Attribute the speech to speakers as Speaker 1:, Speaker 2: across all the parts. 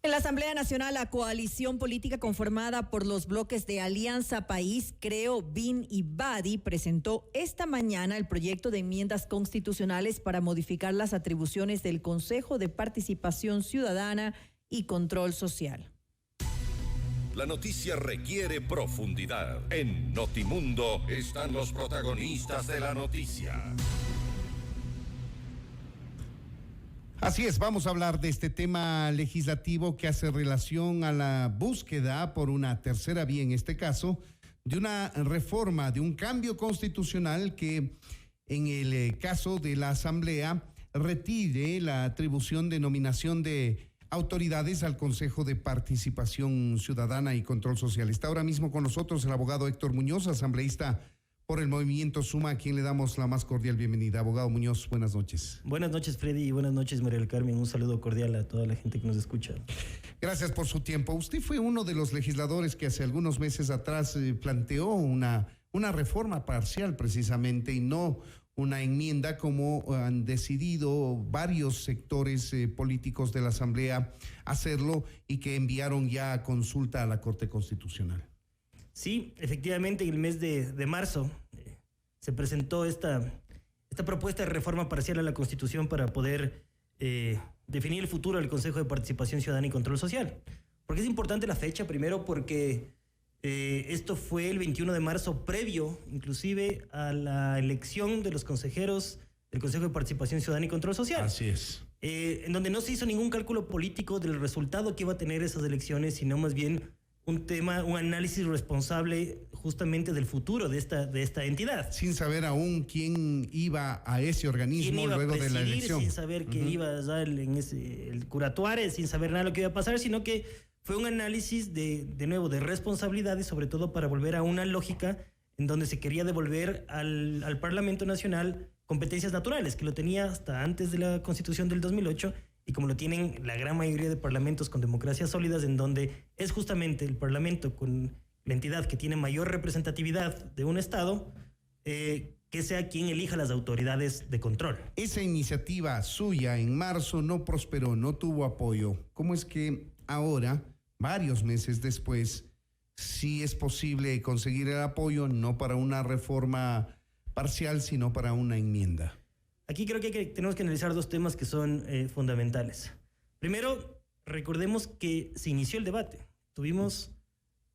Speaker 1: En la Asamblea Nacional, la coalición política conformada por los bloques de Alianza País, Creo, BIN y BADI presentó esta mañana el proyecto de enmiendas constitucionales para modificar las atribuciones del Consejo de Participación Ciudadana y Control Social.
Speaker 2: La noticia requiere profundidad. En Notimundo están los protagonistas de la noticia.
Speaker 3: Así es, vamos a hablar de este tema legislativo que hace relación a la búsqueda por una tercera vía, en este caso, de una reforma, de un cambio constitucional que en el caso de la Asamblea retire la atribución de nominación de autoridades al Consejo de Participación Ciudadana y Control Social. Está ahora mismo con nosotros el abogado Héctor Muñoz, asambleísta por el Movimiento Suma, a quien le damos la más cordial bienvenida. Abogado Muñoz, buenas noches.
Speaker 4: Buenas noches, Freddy, y buenas noches, María del Carmen. Un saludo cordial a toda la gente que nos escucha.
Speaker 3: Gracias por su tiempo. Usted fue uno de los legisladores que hace algunos meses atrás planteó una reforma parcial precisamente y no una enmienda, como han decidido varios sectores políticos de la Asamblea hacerlo y que enviaron ya a consulta a la Corte Constitucional.
Speaker 4: Sí, efectivamente, en el mes de marzo se presentó esta propuesta de reforma parcial a la Constitución para poder definir el futuro del Consejo de Participación Ciudadana y Control Social. ¿Por qué es importante la fecha? Primero porque esto fue el 21 de marzo, previo inclusive a la elección de los consejeros del Consejo de Participación Ciudadana y Control Social.
Speaker 3: Así es.
Speaker 4: En donde no se hizo ningún cálculo político del resultado que iba a tener esas elecciones, sino más bien un análisis responsable justamente del futuro de esta entidad.
Speaker 3: Sin saber aún quién iba a ese organismo luego de la elección.
Speaker 4: Sin saber que iba a dar el curatuare, sin saber nada de lo que iba a pasar, sino que fue un análisis de nuevo de responsabilidades, sobre todo para volver a una lógica en donde se quería devolver al Parlamento Nacional competencias naturales, que lo tenía hasta antes de la Constitución del 2008, y como lo tienen la gran mayoría de parlamentos con democracias sólidas, en donde es justamente el Parlamento con la entidad que tiene mayor representatividad de un Estado, que sea quien elija las autoridades de control.
Speaker 3: Esa iniciativa suya en marzo no prosperó, no tuvo apoyo. ¿Cómo es que ahora, varios meses después, sí es posible conseguir el apoyo, no para una reforma parcial, sino para una enmienda?
Speaker 4: Aquí creo que tenemos que analizar dos temas que son fundamentales. Primero, recordemos que se inició el debate. Tuvimos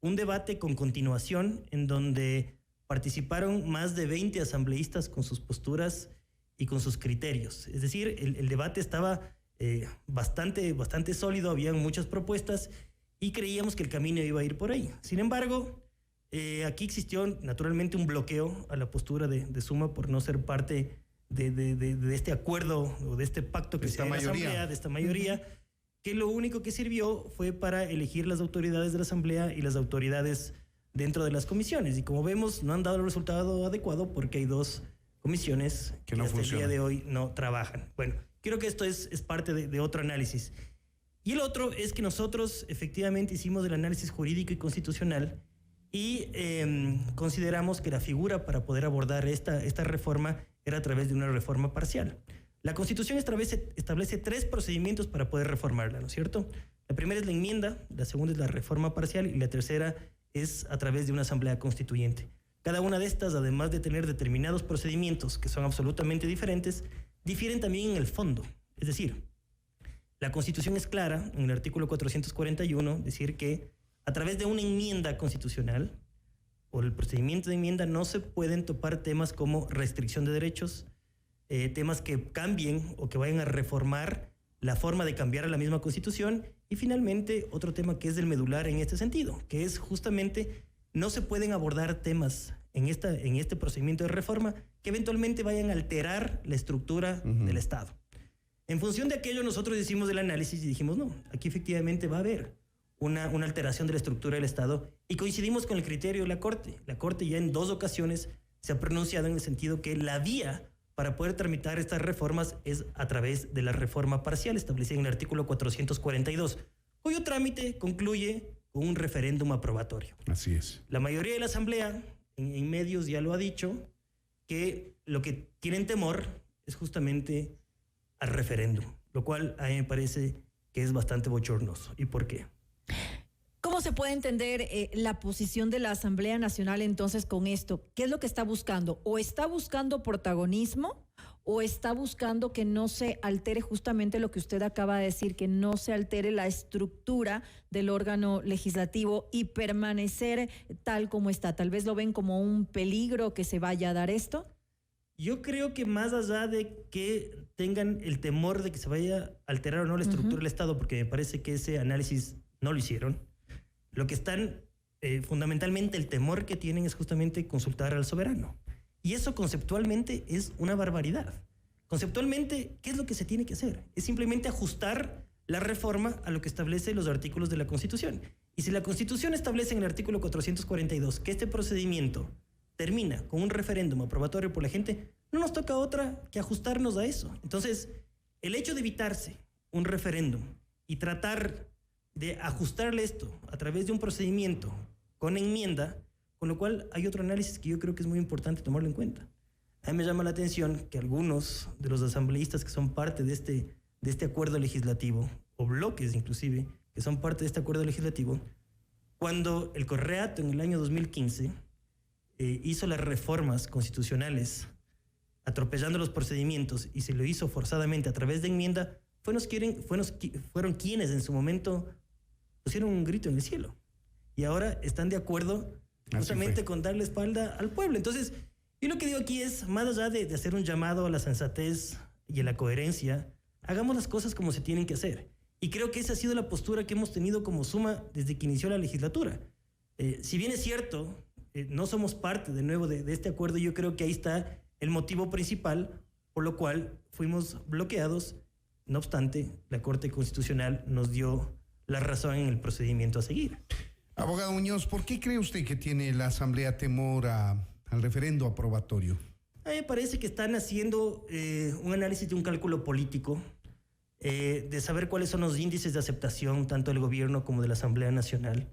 Speaker 4: un debate con continuación en donde participaron más de 20 asambleístas con sus posturas y con sus criterios. Es decir, el debate estaba bastante sólido, había muchas propuestas y creíamos que el camino iba a ir por ahí. Sin embargo, aquí existió naturalmente un bloqueo a la postura de Suma por no ser parte de este acuerdo o de este pacto que se da en la Asamblea, de esta mayoría, que lo único que sirvió fue para elegir las autoridades de la Asamblea y las autoridades dentro de las comisiones. Y como vemos, no han dado el resultado adecuado porque hay dos comisiones que hasta el día de hoy no trabajan. Bueno, creo que esto es parte de otro análisis. Y el otro es que nosotros efectivamente hicimos el análisis jurídico y constitucional y consideramos que la figura para poder abordar esta reforma era a través de una reforma parcial. La Constitución establece 3 procedimientos para poder reformarla, ¿no es cierto? La primera es la enmienda, la segunda es la reforma parcial y la tercera es a través de una asamblea constituyente. Cada una de estas, además de tener determinados procedimientos que son absolutamente diferentes, difieren también en el fondo. Es decir, la Constitución es clara en el artículo 441, decir que a través de una enmienda constitucional o el procedimiento de enmienda no se pueden topar temas como restricción de derechos, temas que cambien o que vayan a reformar la forma de cambiar a la misma Constitución, y finalmente otro tema que es del medular en este sentido, que es justamente no se pueden abordar temas en este procedimiento de reforma que eventualmente vayan a alterar la estructura del Estado. En función de aquello nosotros hicimos el análisis y dijimos no, aquí efectivamente va a haber una alteración de la estructura del Estado, y coincidimos con el criterio de la Corte. La Corte ya en 2 ocasiones se ha pronunciado en el sentido que la vía para poder tramitar estas reformas es a través de la reforma parcial establecida en el artículo 442, cuyo trámite concluye con un referéndum aprobatorio.
Speaker 3: Así es.
Speaker 4: La mayoría de la Asamblea en medios ya lo ha dicho, que lo que tienen temor es justamente al referéndum, lo cual a mí me parece que es bastante bochornoso. ¿Y por qué?
Speaker 1: ¿Cómo se puede entender la posición de la Asamblea Nacional entonces con esto? ¿Qué es lo que está buscando? ¿O está buscando protagonismo o está buscando que no se altere justamente lo que usted acaba de decir, que no se altere la estructura del órgano legislativo y permanecer tal como está? ¿Tal vez lo ven como un peligro que se vaya a dar esto?
Speaker 4: Yo creo que más allá de que tengan el temor de que se vaya a alterar o no la estructura del Estado, porque me parece que ese análisis no lo hicieron, lo que están, fundamentalmente el temor que tienen es justamente consultar al soberano. Y eso conceptualmente es una barbaridad. Conceptualmente, ¿qué es lo que se tiene que hacer? Es simplemente ajustar la reforma a lo que establece los artículos de la Constitución. Y si la Constitución establece en el artículo 442 que este procedimiento termina con un referéndum aprobatorio por la gente, no nos toca otra que ajustarnos a eso. Entonces, el hecho de evitarse un referéndum y tratar de ajustarle esto a través de un procedimiento con enmienda, con lo cual hay otro análisis que yo creo que es muy importante tomarlo en cuenta. A mí me llama la atención que algunos de los asambleístas que son parte de este acuerdo legislativo, o bloques inclusive, que son parte de este acuerdo legislativo, cuando el Correato en el año 2015 hizo las reformas constitucionales atropellando los procedimientos y se lo hizo forzadamente a través de enmienda, fueron quienes en su momento pusieron un grito en el cielo. Y ahora están de acuerdo justamente con darle espalda al pueblo. Entonces, yo lo que digo aquí es, más allá de hacer un llamado a la sensatez y a la coherencia, hagamos las cosas como se tienen que hacer. Y creo que esa ha sido la postura que hemos tenido como Suma desde que inició la legislatura. Si bien es cierto, no somos parte de nuevo de este acuerdo, yo creo que ahí está el motivo principal por lo cual fuimos bloqueados. No obstante, la Corte Constitucional nos dio la razón en el procedimiento a seguir.
Speaker 3: Abogado Muñoz, ¿por qué cree usted que tiene la Asamblea temor al referendo aprobatorio?
Speaker 4: A mí me parece que están haciendo un análisis de un cálculo político, de saber cuáles son los índices de aceptación tanto del gobierno como de la Asamblea Nacional.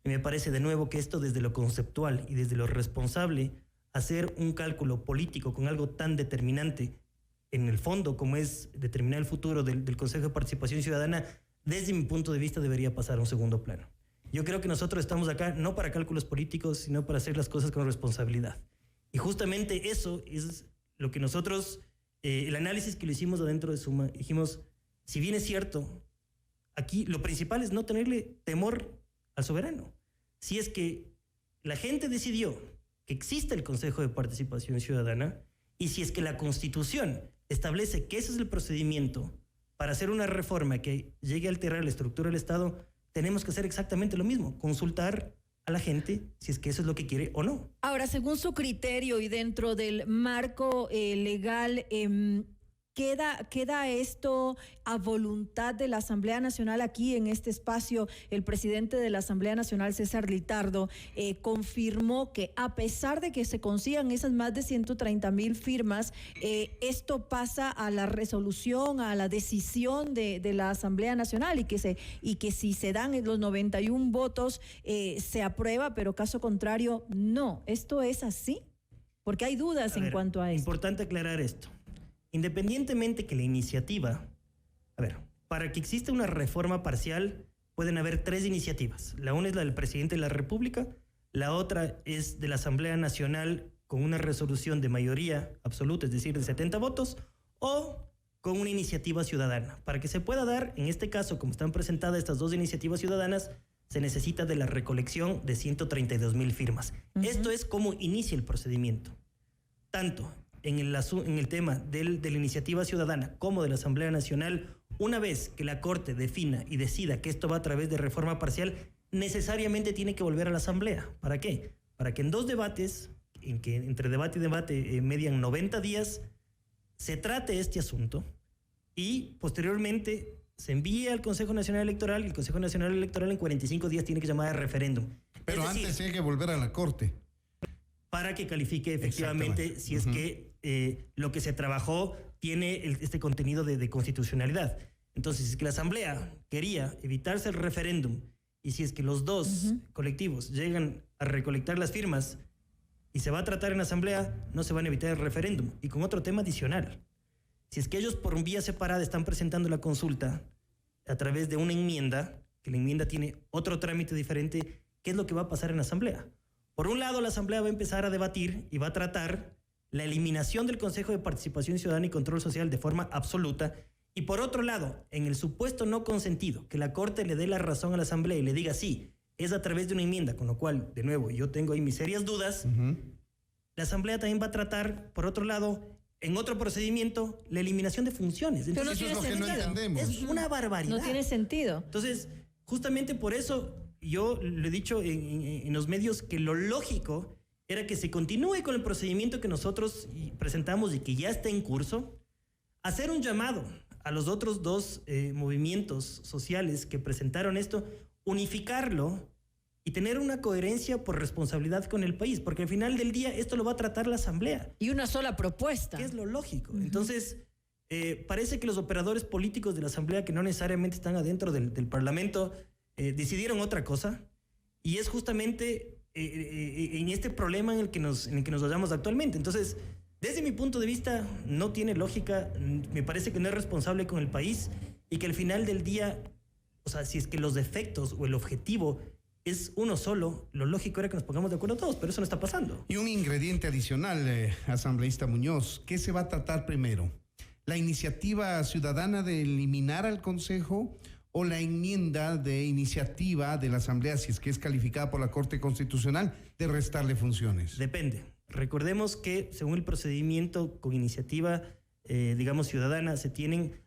Speaker 4: Y me parece de nuevo que esto desde lo conceptual y desde lo responsable, hacer un cálculo político con algo tan determinante en el fondo como es determinar el futuro del Consejo de Participación Ciudadana, desde mi punto de vista debería pasar a un segundo plano. Yo creo que nosotros estamos acá no para cálculos políticos, sino para hacer las cosas con responsabilidad. Y justamente eso es lo que nosotros, el análisis que lo hicimos adentro de Suma, dijimos, si bien es cierto, aquí lo principal es no tenerle temor al soberano. Si es que la gente decidió que existe el Consejo de Participación Ciudadana y si es que la Constitución establece que ese es el procedimiento para hacer una reforma que llegue a alterar la estructura del Estado, tenemos que hacer exactamente lo mismo, consultar a la gente si es que eso es lo que quiere o no.
Speaker 1: Ahora, según su criterio y dentro del marco legal, ¿queda esto a voluntad de la Asamblea Nacional? Aquí en este espacio, el presidente de la Asamblea Nacional, César Litardo, confirmó que a pesar de que se consigan esas más de 130,000 firmas, esto pasa a la resolución, a la decisión de la Asamblea Nacional y que si se dan los 91 votos, se aprueba, pero caso contrario, no. ¿Esto es así? Porque hay dudas en cuanto a esto.
Speaker 4: Importante aclarar esto. Independientemente que la iniciativa, para que exista una reforma parcial pueden haber 3 iniciativas. La una es la del presidente de la República, la otra es de la Asamblea Nacional con una resolución de mayoría absoluta, es decir, de 70 votos, o con una iniciativa ciudadana. Para que se pueda dar, en este caso, como están presentadas estas 2 iniciativas ciudadanas, se necesita de la recolección de 132,000 firmas. Esto es cómo inicia el procedimiento. Tanto en el tema de la iniciativa ciudadana como de la Asamblea Nacional, una vez que la Corte defina y decida que esto va a través de reforma parcial, necesariamente tiene que volver a la Asamblea. ¿Para qué? Para que en 2 debates, en que entre debate y debate median 90 días, se trate este asunto y posteriormente se envíe al Consejo Nacional Electoral y el Consejo Nacional Electoral en 45 días tiene que llamar a referéndum.
Speaker 3: Pero antes hay que volver a la Corte.
Speaker 4: Para que califique efectivamente si es que lo que se trabajó tiene este contenido de constitucionalidad. Entonces, si es que la Asamblea quería evitarse el referéndum y si es que los 2 colectivos llegan a recolectar las firmas y se va a tratar en la Asamblea, no se van a evitar el referéndum. Y con otro tema adicional, si es que ellos por vía separada están presentando la consulta, a través de una enmienda, que la enmienda tiene otro trámite diferente, ¿qué es lo que va a pasar en la Asamblea? Por un lado, la Asamblea va a empezar a debatir y va a tratar la eliminación del Consejo de Participación Ciudadana y Control Social de forma absoluta. Y por otro lado, en el supuesto no consentido, que la Corte le dé la razón a la Asamblea y le diga sí, es a través de una enmienda, con lo cual, de nuevo, yo tengo ahí mis serias dudas, la Asamblea también va a tratar, por otro lado, en otro procedimiento, la eliminación de funciones.
Speaker 1: Pero
Speaker 4: Entonces,
Speaker 1: no tiene sentido.
Speaker 3: No entendemos.
Speaker 4: Es una barbaridad.
Speaker 1: No tiene sentido.
Speaker 4: Entonces, justamente por eso yo le he dicho en los medios que lo lógico era que se continúe con el procedimiento que nosotros presentamos y que ya está en curso, hacer un llamado a los otros dos movimientos sociales que presentaron esto, unificarlo y tener una coherencia por responsabilidad con el país, porque al final del día esto lo va a tratar la Asamblea.
Speaker 1: Y una sola propuesta.
Speaker 4: ¿Qué es lo lógico? Entonces, parece que los operadores políticos de la Asamblea, que no necesariamente están adentro del Parlamento, decidieron otra cosa, y es justamente en este problema en el que nos hallamos actualmente. Entonces, desde mi punto de vista, no tiene lógica, me parece que no es responsable con el país, y que al final del día, o sea, si es que los defectos o el objetivo es uno solo, lo lógico era que nos pongamos de acuerdo todos, pero eso no está pasando.
Speaker 3: Y un ingrediente adicional, asambleísta Muñoz, ¿qué se va a tratar primero? ¿La iniciativa ciudadana de eliminar al Consejo o la enmienda de iniciativa de la Asamblea, si es que es calificada por la Corte Constitucional, de restarle funciones?
Speaker 4: Depende. Recordemos que según el procedimiento con iniciativa, digamos, ciudadana,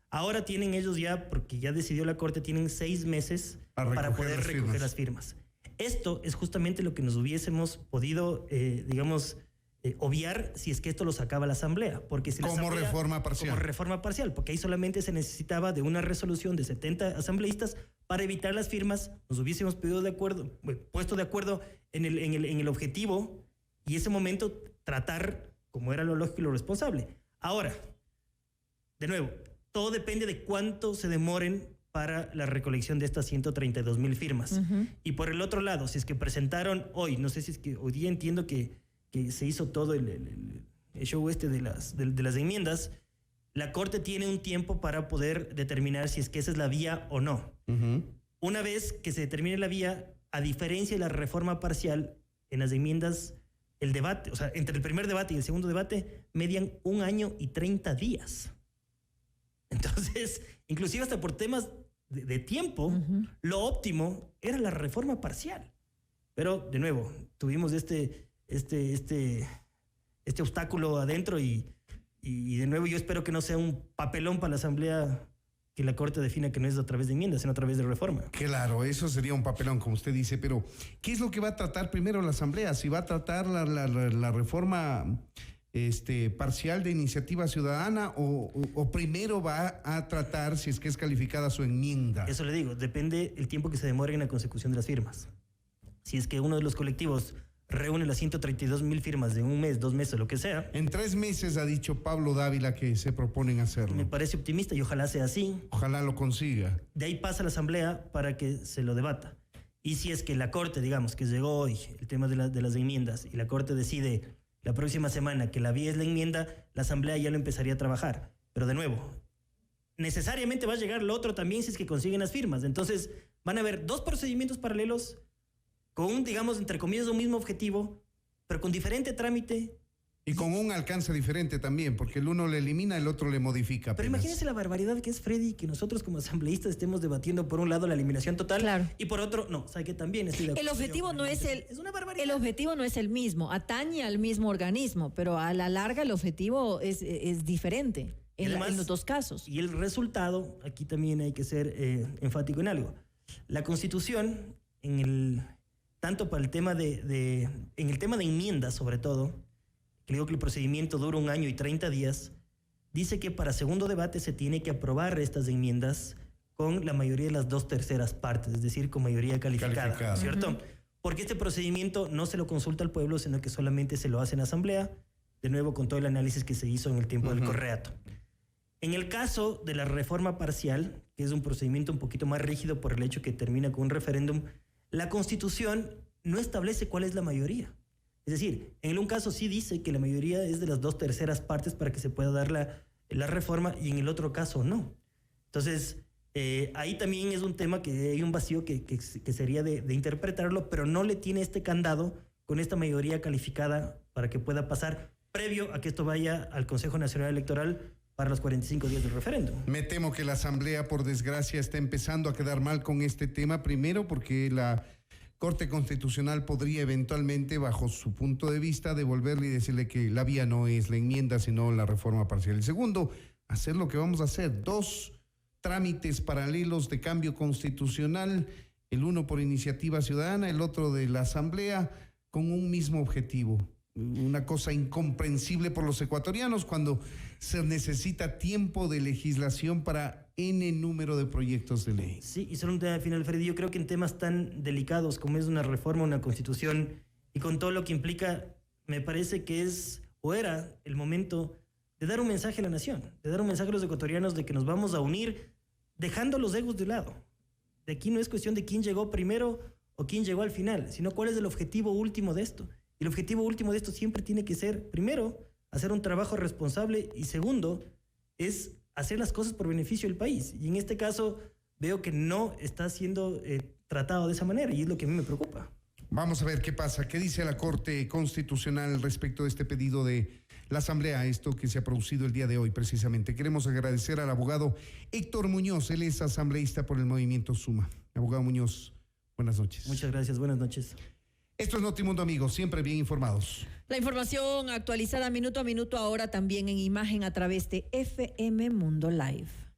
Speaker 4: ahora tienen ellos ya, porque ya decidió la Corte, tienen 6 meses para poder recoger las firmas. Esto es justamente lo que nos hubiésemos podido, obviar si es que esto lo sacaba la Asamblea. Porque si
Speaker 3: como reforma parcial.
Speaker 4: Como reforma parcial, porque ahí solamente se necesitaba de una resolución de 70 asambleístas para evitar las firmas. Nos hubiésemos puesto de acuerdo en el objetivo, y ese momento tratar como era lo lógico y lo responsable. Ahora, de nuevo, todo depende de cuánto se demoren para la recolección de estas 132,000 firmas. Y por el otro lado, si es que presentaron hoy, no sé si es que hoy día entiendo que se hizo todo el show de las enmiendas, la Corte tiene un tiempo para poder determinar si es que esa es la vía o no. Una vez que se determine la vía, a diferencia de la reforma parcial, en las enmiendas, el debate, o sea, entre el primer debate y el segundo debate, median 1 año y 30 días. Entonces, inclusive hasta por temas de tiempo, lo óptimo era la reforma parcial. Pero, de nuevo, tuvimos este obstáculo adentro y de nuevo yo espero que no sea un papelón para la Asamblea, que la Corte defina que no es a través de enmiendas, sino a través de reforma.
Speaker 3: Claro, eso sería un papelón, como usted dice, pero ¿qué es lo que va a tratar primero la Asamblea? Si va a tratar la reforma parcial de iniciativa ciudadana o primero va a tratar si es que es calificada su enmienda.
Speaker 4: Eso le digo, depende el tiempo que se demore en la consecución de las firmas. Si es que uno de los colectivos reúne las 132,000 firmas de 1 mes, 2 meses, lo que sea.
Speaker 3: En 3 meses ha dicho Pablo Dávila que se proponen hacerlo.
Speaker 4: Me parece optimista y ojalá sea así.
Speaker 3: Ojalá lo consiga.
Speaker 4: De ahí pasa a la Asamblea para que se lo debata. Y si es que la Corte, digamos, que llegó hoy el tema de las enmiendas y la Corte decide la próxima semana que la vía es la enmienda, la Asamblea ya lo empezaría a trabajar. Pero de nuevo, necesariamente va a llegar lo otro también si es que consiguen las firmas. Entonces van a haber 2 procedimientos paralelos con, digamos, entre comillas, un mismo objetivo, pero con diferente trámite.
Speaker 3: Y con un alcance diferente también, porque el uno le elimina, el otro le modifica.
Speaker 4: Pero imagínense la barbaridad que es, Freddy, que nosotros como asambleístas estemos debatiendo por un lado la eliminación total y por otro, no, sabe que también estoy de acuerdo.
Speaker 1: El objetivo no es
Speaker 4: es una barbaridad.
Speaker 1: El objetivo no es el mismo, atañe al mismo organismo, pero a la larga el objetivo es diferente en los 2 casos.
Speaker 4: Y el resultado, aquí también hay que ser enfático en algo. La Constitución, tanto para el tema en el tema de enmiendas sobre todo, que digo que el procedimiento dura 1 año y 30 días, dice que para segundo debate se tiene que aprobar estas enmiendas con la mayoría de las 2/3 partes, es decir, con mayoría calificada. ¿Cierto? Porque este procedimiento no se lo consulta al pueblo, sino que solamente se lo hace en asamblea, de nuevo con todo el análisis que se hizo en el tiempo del correato. En el caso de la reforma parcial, que es un procedimiento un poquito más rígido por el hecho que termina con un referéndum, la Constitución no establece cuál es la mayoría. Es decir, en un caso sí dice que la mayoría es de las 2/3 partes para que se pueda dar la reforma, y en el otro caso no. Entonces, Ahí también es un tema que hay un vacío que sería de interpretarlo, pero no le tiene este candado con esta mayoría calificada para que pueda pasar previo a que esto vaya al Consejo Nacional Electoral para los 45 días del referéndum.
Speaker 3: Me temo que la Asamblea, por desgracia, está empezando a quedar mal con este tema, primero porque la Corte Constitucional podría eventualmente, bajo su punto de vista, devolverle y decirle que la vía no es la enmienda, sino la reforma parcial. El segundo, hacer lo que vamos a hacer, 2 trámites paralelos de cambio constitucional, el uno por iniciativa ciudadana, el otro de la Asamblea, con un mismo objetivo. Una cosa incomprensible por los ecuatorianos cuando se necesita tiempo de legislación para N número de proyectos de ley.
Speaker 4: Sí, y solo un tema final, Freddy. Yo creo que en temas tan delicados como es una reforma, una constitución, y con todo lo que implica, me parece que es o era el momento de dar un mensaje a la nación, de dar un mensaje a los ecuatorianos de que nos vamos a unir dejando los egos de lado. De aquí no es cuestión de quién llegó primero o quién llegó al final, sino cuál es el objetivo último de esto. Y el objetivo último de esto siempre tiene que ser, primero, hacer un trabajo responsable y segundo, es hacer las cosas por beneficio del país. Y en este caso veo que no está siendo tratado de esa manera y es lo que a mí me preocupa.
Speaker 3: Vamos a ver qué pasa, qué dice la Corte Constitucional respecto de este pedido de la Asamblea, esto que se ha producido el día de hoy precisamente. Queremos agradecer al abogado Héctor Muñoz, él es asambleísta por el movimiento Suma. Abogado Muñoz, buenas noches.
Speaker 4: Muchas gracias, buenas noches.
Speaker 3: Esto es Notimundo, amigos, siempre bien informados.
Speaker 1: La información actualizada minuto a minuto ahora también en imagen a través de FM Mundo Live.